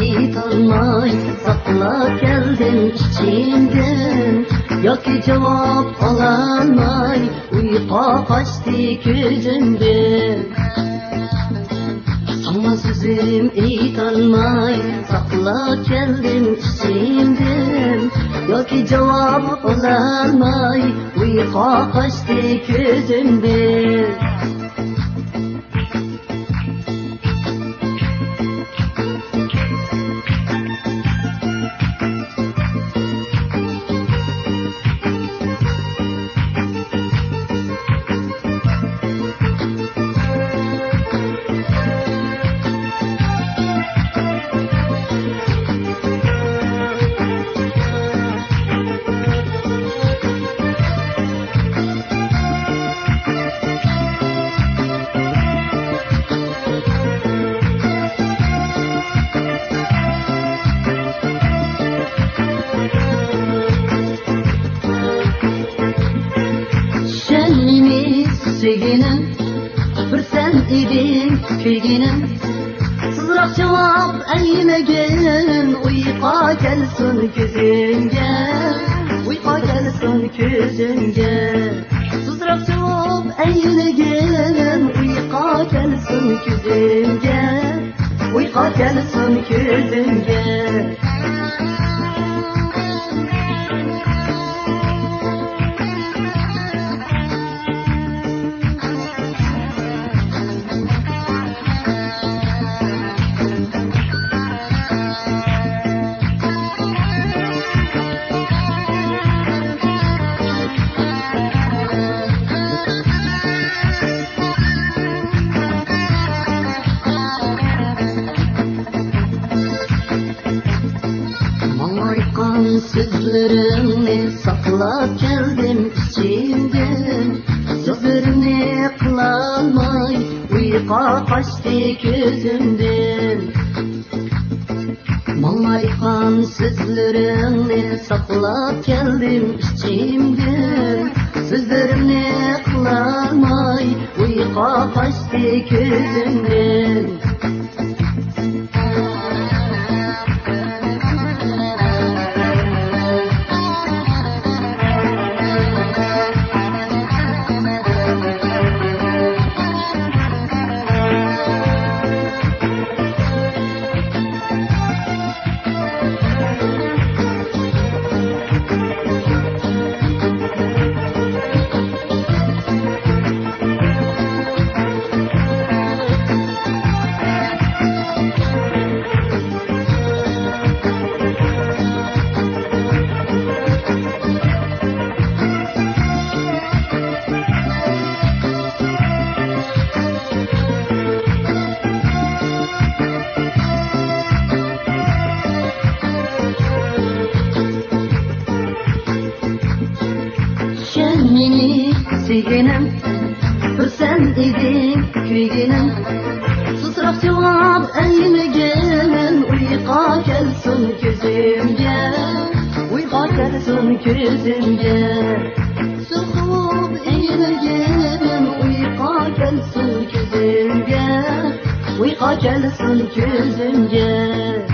İyi tanımay sakla geldim içimden. Yoki cevap alamay uyku kaçtı gözümden. Sana sözüm iyi tanımay sakla geldim içimden. Yoki cevap alamay uyku kaçtı gözümden. Sevginim, bir sen idin köyginim. Sızrak cevap eymegen uyqa gelsin gözümge. Uyqa gelsin gözümge. Sızrak cevap eymegen uyqa gelsin gözümge. Uyqa gelsin gözümge. Sözlerini saklap geldim içimden. Sözlerini kılamay uyku kaçtı gözümden. Malaykan sözlerini saklap geldim içimden. Sözlerini kılamay uyku kaçtı gözümden. Sevginim, bir sen idin köyginim. Sızrak cevap eymegen uyqa gelsin gözümge. Uyqa gelsin gözümge. Sıkıp eymegen uyqa gelsin gözümge. Uyqa gelsin gözümge.